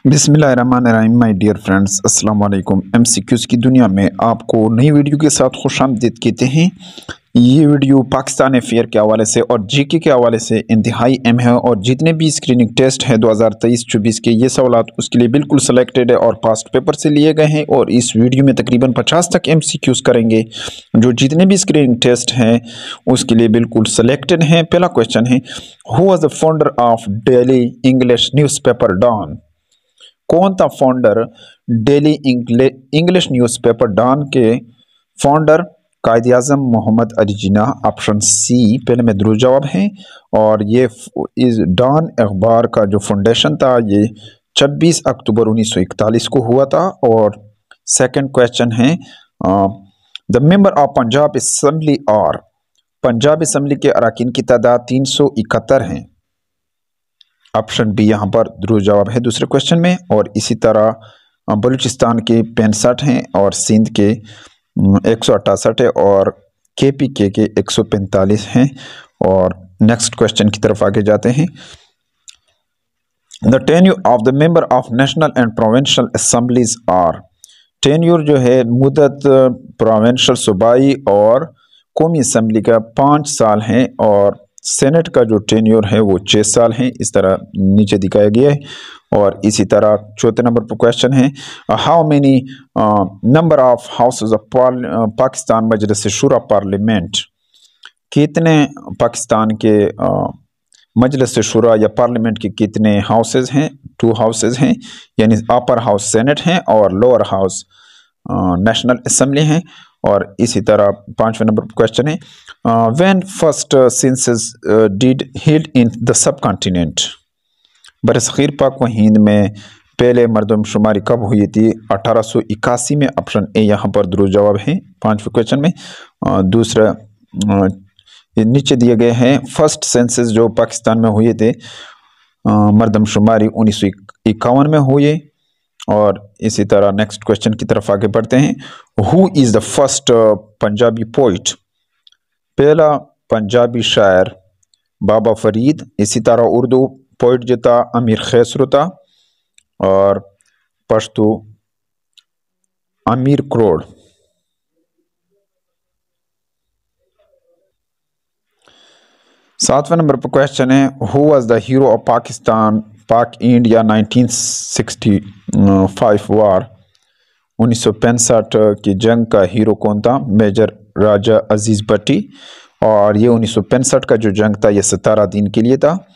बिस्मिल्लाहिर्रहमानिर्रहीम my dear friends, अस्सलाम वालेकुम। एमसीक्यूज़ की दुनिया में आपको नई वीडियो के साथ खुशामदीद कहते हैं। ये वीडियो पाकिस्तान अफेयर के हवाले से और जीके के हवाले से इंतहाई अहम है और जितने भी स्क्रीनिंग टेस्ट हैं 2023-24 के ये सवालात उसके लिए बिल्कुल सेलेक्टेड है और पास्ट पेपर से लिए गए हैं। और इस वीडियो में तकरीबन 50 तक एमसीक्यूज़ करेंगे जो जितने भी स्क्रीनिंग टेस्ट हैं उसके लिए बिल्कुल सेलेक्टेड हैं। पहला क्वेश्चन है, who was the founder of daily English newspaper Dawn? कौन था founder daily English newspaper Dawn के founder? Quaid Azam Mohammad Ali Jinnah, option C पहले में दुरुस्त जवाब है। और ये इस डॉन अखबार का जो फाउंडेशन था ये 26 अक्टूबर 1941 को हुआ था। और सेकंड क्वेश्चन है, the member of Punjab assembly और पंजाब असम्बली के अरकान की तादाद 371 हैं। ऑप्शन बी यहाँ पर दुरुस्त जवाब है दूसरे क्वेश्चन में। और इसी तरह बलूचिस्तान के 65 हैं और सिंध के 168 है और केपीके के 145 हैं। और नेक्स्ट क्वेश्चन की तरफ आगे जाते हैं। The tenure of the member of national and provincial assemblies are. Tenure जो है मुद्दत प्रोविंशियल सूबाई और कौमी असम्बली का 5 साल है और सेनेट का जो टेन्योर है वो 6 साल है, इस तरह नीचे दिखाया गया है। और इसी तरह चौथे नंबर पर क्वेश्चन है, how many number of houses of Pakistan Majlis Shura parliament. कितने पाकिस्तान के मजलिस शुरा या पार्लियामेंट के कितने हाउसेज हैं? 2 हाउसेज हैं, यानी अपर हाउस सेनेट हैं और लोअर हाउस नेशनल असम्बली हैं। और इसी तरह 5वें नंबर पर क्वेश्चन है, when first census did held in the subcontinent. बरसगीर पाक व हिंद में पहले मरदमशुमारी कब हुई थी? 1881 में। ऑप्शन ए यहाँ पर दुरुस्त जवाब है 5वें क्वेश्चन में। दूसरा नीचे दिए गए हैं फर्स्ट सेंसस जो पाकिस्तान में हुए थे मरदमशुमारी 1951 में हुए। और इसी तरह नेक्स्ट क्वेश्चन की तरफ आगे बढ़ते हैं, who is the first Punjabi poet. पहला पंजाबी शायर बाबा फरीद। इसी तरह उर्दू पोइट जो था अमीर खैसरो था और पश्तो अमीर करोड़। सातवें नंबर पर क्वेश्चन है, who was the hero of Pakistan पाक इंडिया 1965 वार। 1965 की जंग का हीरो कौन था? मेजर राजा अजीज भट्टी। और ये 1965 का जो जंग था ये 17 दिन के लिए था।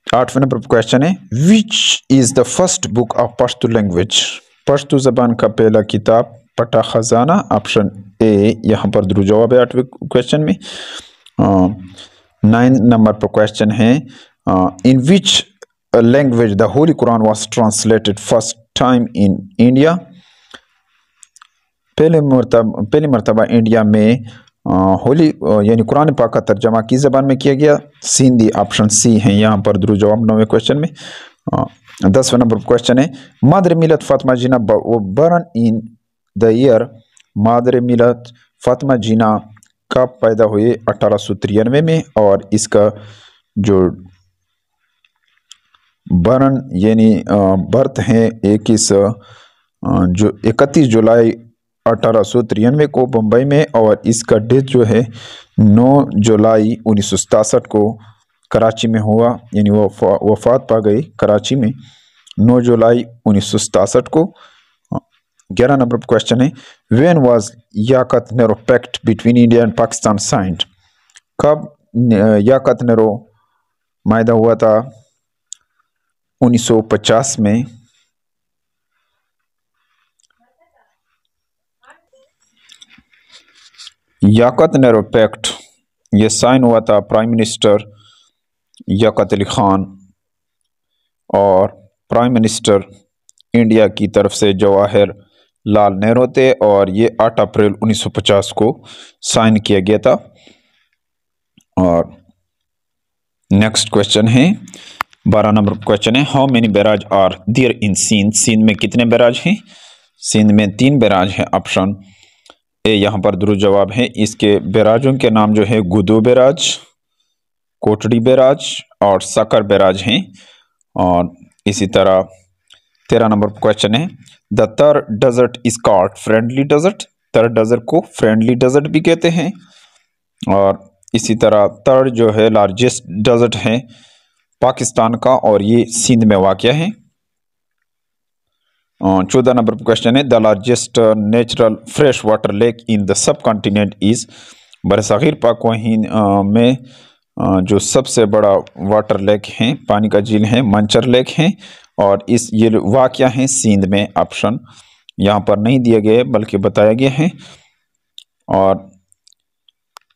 8वें नंबर पर क्वेश्चन है, which is the first book of Pashto language. Pashto ज़बान का पहला किताब पटा खजाना। ऑप्शन ए यहाँ पर दुरुस्त जवाब है 8वें क्वेश्चन में। 9 नंबर पर क्वेश्चन है, in which language the holy Quran was translated first time in India. पहली मरतबा इंडिया में होली यानी कुरान पाक का तर्जमा किस ज़बान में किया गया? सिंधी। ऑप्शन सी है यहाँ पर दुरुस्त जवाब 9वें क्वेश्चन में। 10वें नंबर पर क्वेश्चन है, मादर मिलत फातिमा जिन्ना बर्न इन द ईयर। मादर मिलत फातिमा जिन्ना कब पैदा हुए? 1893 में। और इसका जो बर्न यानी बर्थ है 31 जुलाई 1893 को बम्बई में। और इसका डेथ जो है 9 जुलाई 1967 को कराची में हुआ, यानी वो वफात पा गई कराची में 9 जुलाई 1967 को। 11 नंबर पर क्वेश्चन है, when was Liaquat Nehru pact between India and Pakistan signed. कब याकत नेरो मायदा हुआ था? 1950 में। याकत नेरो पैक्ट ये साइन हुआ था प्राइम मिनिस्टर याकत अली खान और प्राइम मिनिस्टर इंडिया की तरफ से जवाहर लाल नेहरू थे। और ये 8 अप्रैल 1950 को साइन किया गया था। और नेक्स्ट क्वेश्चन है 12 नंबर क्वेश्चन है, how many barrage are there in Sindh. Sindh में कितने बैराज हैं? सिंध में 3 बैराज हैं। ऑप्शन ए यहाँ पर दुरुस्त जवाब है। इसके बैराजों के नाम जो है गुदो बैराज, कोटड़ी बैराज और साकर बैराज हैं। और इसी तरह 13 नंबर क्वेश्चन है the Thar desert is called friendly desert. Thar desert को फ्रेंडली डेजर्ट भी कहते हैं। और इसी तरह तर जो है लार्जेस्ट डेजर्ट है पाकिस्तान का और ये सिंध में वाक़या है। 14 नंबर क्वेश्चन है the largest natural fresh water lake in the subcontinent is. बरसागिर पाक व हिंद में जो सबसे बड़ा वाटर लेक है, पानी का झील है, मंचर लेक है और ये वाक़या है सिंध में। ऑप्शन यहाँ पर नहीं दिए गए बल्कि बताया गया है। और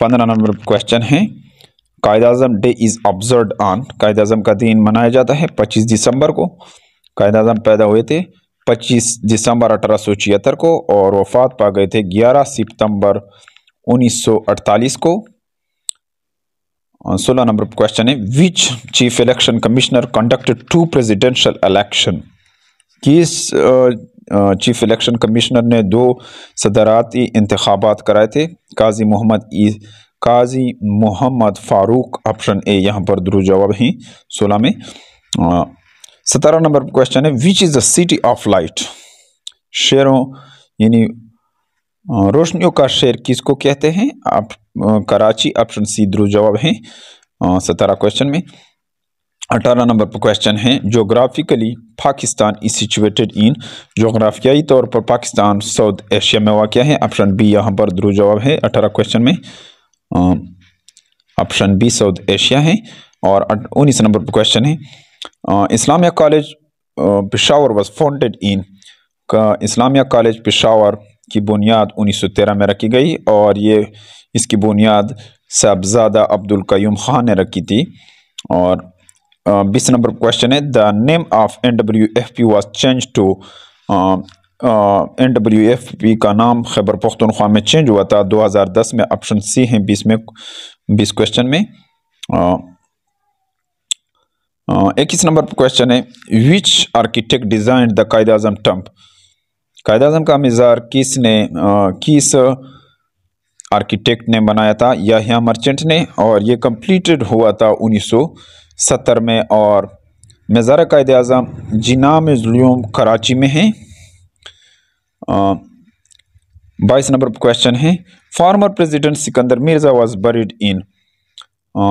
15 नंबर क्वेश्चन है Quaid-e-Azam day is observed on. Quaid-e-Azam का दिन मनाया जाता है 25 दिसंबर को। कायद-ए-आज़म पैदा हुए थे 25 दिसंबर 1876 को और वफात पा गए थे 11 सितंबर 1948 को। 16 नंबर क्वेश्चन है which chief election commissioner conducted 2 presidential election. किस चीफ इलेक्शन कमिश्नर ने 2 सदराती इंतखाबात कराए थे? काजी मोहम्मद फारूक। ऑप्शन ए यहाँ पर दुरुस्त जवाब है 16 में। 17 नंबर क्वेश्चन है which is the city of light. शहरों यानी रोशनियों का शहर किसको कहते हैं? आप कराची। ऑप्शन सी दुरुस्त जवाब है 17 क्वेश्चन में। 18 नंबर पर क्वेश्चन है geographically Pakistan is situated in. जोग्राफियाई तौर पर पाकिस्तान साउथ एशिया में वाक़या है। ऑप्शन बी यहाँ पर दुरुस्त जवाब है 18 क्वेश्चन में। ऑप्शन बी साउथ एशिया है। और 19 नंबर पर क्वेश्चन है Islamia college Peshawar was founded in. Islamia college Peshawar की बुनियाद 1913 में रखी गई और ये इसकी बुनियाद साहबजादा अब्दुल कयूम खान ने रखी थी। और 20 नंबर क्वेश्चन है the name of NWFP was change to. NWFP का नाम खैबर पख्तूनख्वा में चेंज हुआ था 2010 में। ऑप्शन सी है 20 क्वेश्चन में। 21 नंबर क्वेश्चन है which architect design the Quaid-e-Azam tomb. Quaid-e-Azam का मीज़ार किस आर्किटेक्ट ने बनाया था? याह्या मर्चेंट ने और ये कंप्लीटेड हुआ था 1970 में। और मीज़ार कायद-ए-आज़म जिना म्यूज़ियम कराची में है। 22 नंबर क्वेश्चन है former president Sikandar Mirza was buried इन।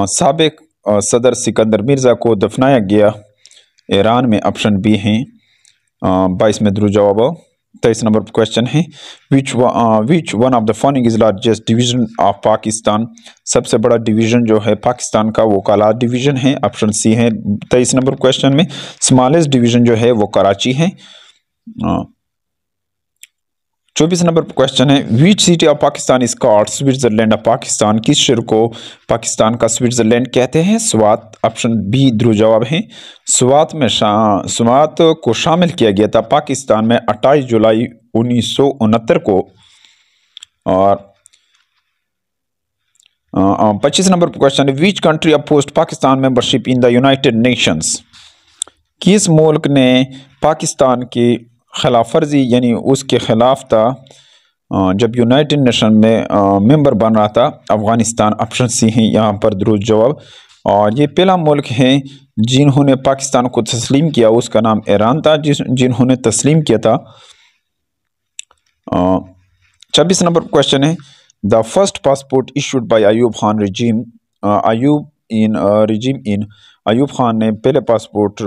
साबिक सदर सिकंदर मिर्ज़ा को दफनाया गया ईरान में। ऑप्शन बी है 22 में दुरुस्त जवाब। 23 नंबर क्वेश्चन है which one of the following is largest division of Pakistan. सबसे बड़ा डिवीजन जो है पाकिस्तान का वो कालार डिवीजन है। ऑप्शन सी है 23 नंबर क्वेश्चन में। स्मॉलेस्ट डिवीजन जो है वो कराची है। 24 नंबर क्वेश्चन है which city of Pakistan is called Switzerland of Pakistan. किस शहर को पाकिस्तान का स्विट्जरलैंड कहते हैं? स्वात। ऑप्शन बी दुरुस्त जवाब है। स्वात को शामिल किया गया था पाकिस्तान में 28 जुलाई 1969 को। और 25 नंबर क्वेश्चन है which country opposed Pakistan membership in the United Nations. किस मुल्क ने पाकिस्तान की खिलाफ वर्जी यानी उसके खिलाफ था जब यूनाइटेड नेशन में मेंबर बन रहा था? अफगानिस्तान। ऑप्शन सी है यहाँ पर दुरुस्त जवाब। और ये पहला मुल्क है जिन्होंने पाकिस्तान को तस्लीम किया, उसका नाम ईरान था जिन्होंने तस्लीम किया था। 26 नंबर क्वेश्चन है the first passport issued by Ayub Khan regime. Ayub Khan ने पहले पासपोर्ट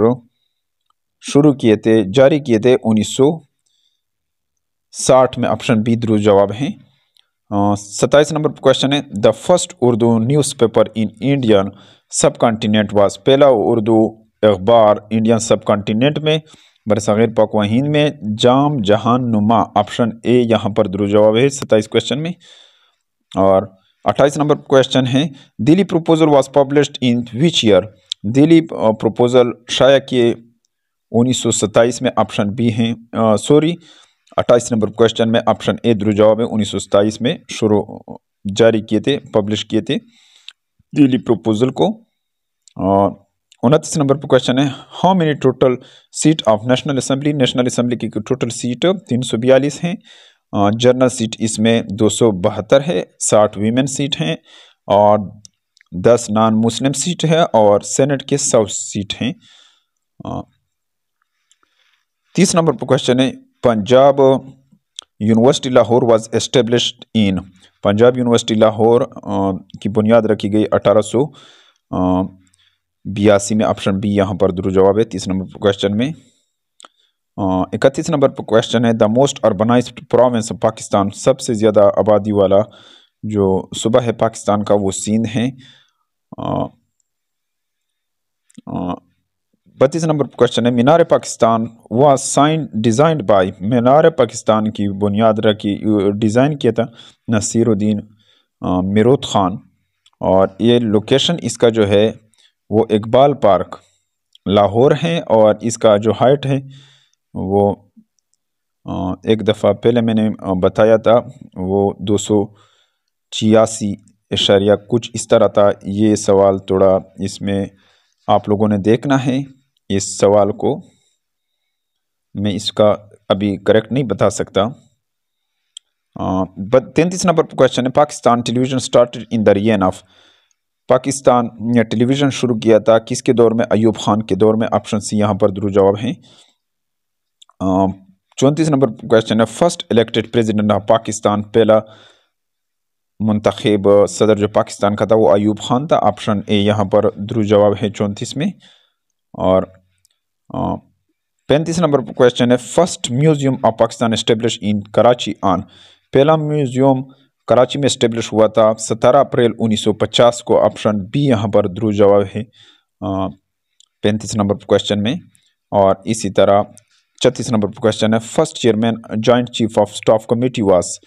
जारी किए थे 1960 में। ऑप्शन बी दुरुस्त जवाब है। 27 नंबर क्वेश्चन है the first Urdu newspaper in Indian सब कॉन्टिनेंट वाज। पहला उर्दू अखबार इंडियन सब कॉन्टिनेंट में बरसागिर पाक व हिंद में जाम जहान नुमा। ऑप्शन ए यहाँ पर दुरुस्त जवाब है 27 क्वेश्चन में। और 28 नंबर क्वेश्चन है Delhi proposal was published in which year. Delhi proposal शाया किए 1927 में। ऑप्शन बी है 28 नंबर क्वेश्चन में ऑप्शन ए दुरुस्त जवाब है। 1927 में जारी किए थे, पब्लिश किए थे दिल्ली प्रपोजल को। और 29 नंबर पर क्वेश्चन है how many total seat of national assembly. National assembly की टोटल सीट 342 हैं। जनरल सीट इसमें 272 है, 60 वीमेन सीट हैं और 10 नॉन मुस्लिम सीट है और सेनेट के 100 सीट हैं। 30 नंबर पर क्वेश्चन है, Punjab university Lahore was established in. Punjab university Lahore की बुनियाद रखी गई 1882 में। ऑप्शन बी यहाँ पर दुरुस्त जवाब है 30 नंबर पर क्वेश्चन में। 31 नंबर पर क्वेश्चन है, the most urbanised province of Pakistan. सबसे ज़्यादा आबादी वाला जो सूबा है पाकिस्तान का वो सिंध है। 32 नंबर पर क्वेश्चन है, Minar Pakistan was sign designed by. Minar Pakistan की बुनियाद रखी डिज़ाइन किया था नसीरुद्दीन मिरोत ख़ान। और ये लोकेशन इसका जो है वो इकबाल पार्क लाहौर है। और इसका जो हाइट है वो एक दफ़ा पहले मैंने बताया था वो 286 कुछ इस तरह था। ये सवाल थोड़ा इसमें आप लोगों ने देखना है। इस सवाल को मैं इसका अभी करेक्ट नहीं बता सकता। 33 नंबर पर क्वेश्चन है, Pakistan television started in the rayon of. Pakistan ने टेलीविज़न शुरू किया था किसके दौर में? अयूब खान के दौर में। ऑप्शन सी यहाँ पर दुरुस्त जवाब है। 34 नंबर पर क्वेश्चन है, first elected president of Pakistan. पहला मुंतखब सदर जो पाकिस्तान का था वो अयूब खान था। ऑप्शन ए यहाँ पर दुरुस्त जवाब है 34 में। और 35 नंबर पर क्वेश्चन है, first museum of Pakistan establish in Karachi on. पहला म्यूजियम कराची में एस्टेब्लिश हुआ था 17 अप्रैल 1950 को। ऑप्शन बी यहाँ पर दुरुस्त जवाब है 35 नंबर पर क्वेश्चन में। और इसी तरह 36 नंबर पर क्वेश्चन है, first chairman joint chief of staff committee was.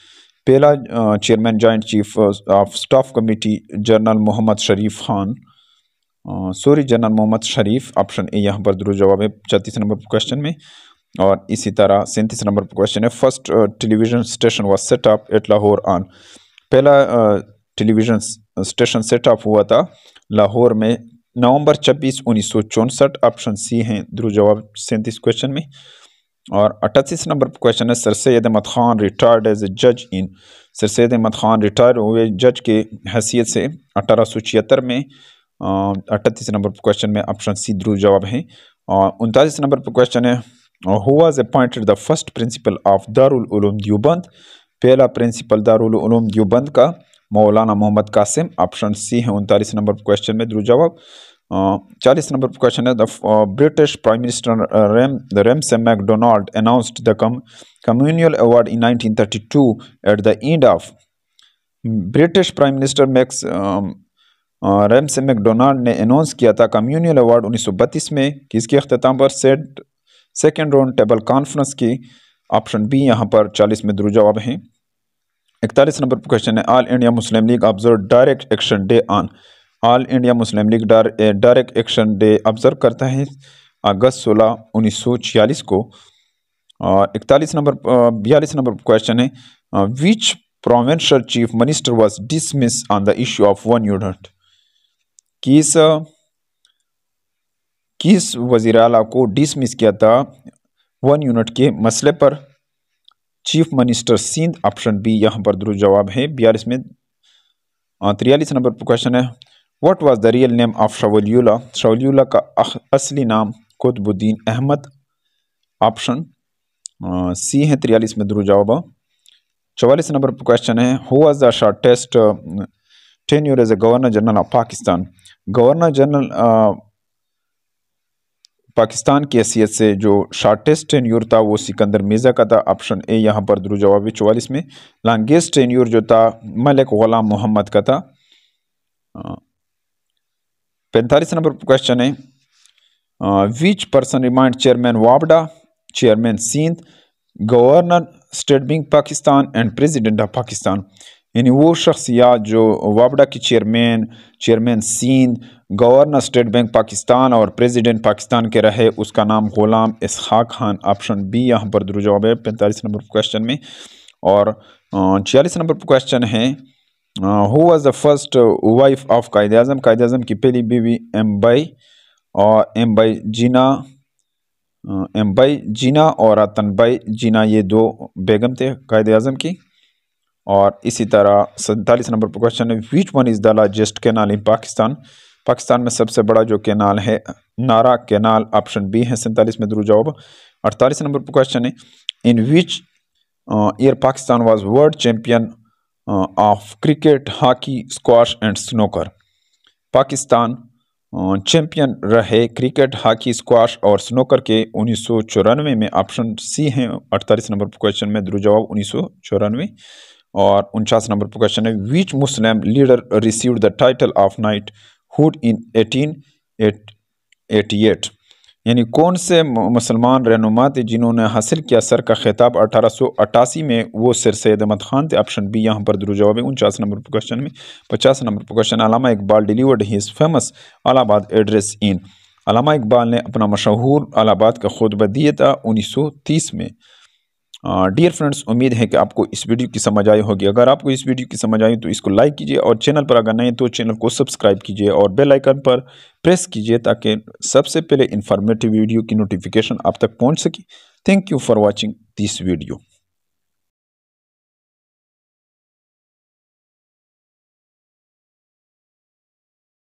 पहला chairman joint chief of staff committee general Mohammad Sharif Khan, general Mohammad Sharif. Option A यहाँ पर दुरुस्त जवाब है 36 नंबर पर क्वेश्चन में। और इसी तरह 37 नंबर पर क्वेश्चन है, first television station was set up at Lahore on. पहला टेलीविज़न स्टेशन सेटअप हुआ था लाहौर में नवंबर 26, 1964। ऑप्शन सी है दुरुस्त जवाब 37 क्वेश्चन में। और 38 नंबर पर क्वेश्चन है, Sir Syed Ahmad Khan retired as a जज in. Sir Syed Ahmad Khan retire हुए जज के हैसियत से 1876 में। 38 नंबर पर क्वेश्चन में ऑप्शन सी दुरुस्त जवाब है। और 39 नंबर पर क्वेश्चन है, who was appointed the first principle of Darul Uloom Deoband. पहला प्रिंसिपल दारुल उलूम देवबंद का मौलाना मोहम्मद कासिम। ऑप्शन सी है 39 नंबर पर क्वेश्चन में दुरुस्त जवाब। 40 नंबर पर क्वेश्चन है, the British prime minister Ramsay MacDonald announced the communal award in 1932 at the end of. British prime minister Ramsay MacDonald ने अनाउंस किया था कम्युनियल अवार्ड 1932 में किसके अख्ताम पर? सेकेंड राउंड टेबल कॉन्फ्रेंस की। ऑप्शन बी यहाँ पर 40 में दुरुस्त जवाब है। 41 नंबर पर क्वेश्चन है, all India Muslim league observe direct action day on. All India Muslim league direct action day observe करता है अगस्त 16, 1946 को। 42 नंबर पर क्वेश्चन है, which provincial chief minister was dismiss on the issue of 1 unit. किस वज़ीर आला को डिसमिस किया था 1 यूनिट के मसले पर? Chief minister Sindh. Option B यहाँ पर दुरुस्त जवाब है 42 में। 43 नंबर पर क्वेश्चन है, what was the real name of Shah Waliullah. Shah Waliullah का असली नाम कुतुबुद्दीन अहमद। ऑप्शन सी है 43 में दुरुस्त जवाब। 44 नंबर पर क्वेश्चन है, who was the shortest tenure as a governor general of Pakistan. Governor general Pakistan की हैसियत से जो शॉर्टेस्ट टेन्योर था वो सिकंदर मिर्ज़ा का था। ऑप्शन ए यहाँ पर दुरुस्त जवाब है 44 में। लॉन्गेस्ट टेन्योर जो था मलिक गुलाम मोहम्मद का था। 45 नंबर पर क्वेश्चन है, विच पर्सन रिमाइंड चेयरमैन वापडा, chairman Sindh, governor State Bank Pakistan and president of Pakistan. यानी वो शख्सियात जो वापडा की chairman Sindh, governor State Bank Pakistan और प्रेसिडेंट पाकिस्तान के रहे, उसका नाम गुलाम इसहाक खान। ऑप्शन बी यहाँ पर दुरुस्त जवाब है 45 नंबर क्वेश्चन में। और 46 नंबर पर क्वेश्चन है, who was the first wife of Quaid Azam. Quaid Azam की पहली बीवी एम बाई जीना और तनबाई जीना, ये 2 बेगम थे कायद आज़म की। और इसी तरह 47 नंबर पर क्वेश्चन है, which one is the largest canal in Pakistan. Pakistan में सबसे बड़ा जो कैनाल है नारा कैनाल, ऑप्शन बी है 47 में दुरुस्त जवाब। 48 नंबर पर क्वेश्चन है, in which year Pakistan was world champion of cricket, hockey, squash and snooker. Pakistan champion रहे क्रिकेट, हॉकी, स्क्वाश और स्नूकर के 1994 में, ऑप्शन सी है 48 नंबर पर क्वेश्चन में दुरुस्त जवाब 1994। और 49 नंबर पर क्वेश्चन है, which Muslim leader received the title of knighthood इन 1888, यानी कौन से मुसलमान रहनुमा थे जिन्होंने हासिल किया सर का खिताब 1888 में, वो सर सैयद अहमद खान थे। ऑप्शन बी यहाँ पर दुरुस्त जवाब है 49 नंबर पर क्वेश्चन में। 50 नंबर पर question, Allama Iqbal delivered his famous Allahabad address in. Allama Iqbal ने अपना मशहूर अलाहाबाद का खुतबा दिया था 1930 में। डियर फ्रेंड्स, उम्मीद है कि आपको इस वीडियो की समझ आई होगी। अगर आपको इस वीडियो की समझ आई तो इसको लाइक कीजिए और चैनल पर अगर नहीं तो चैनल को सब्सक्राइब कीजिए और बेल आइकन पर प्रेस कीजिए ताकि सबसे पहले इंफॉर्मेटिव वीडियो की नोटिफिकेशन आप तक पहुंच सके। Thank you for watching this video.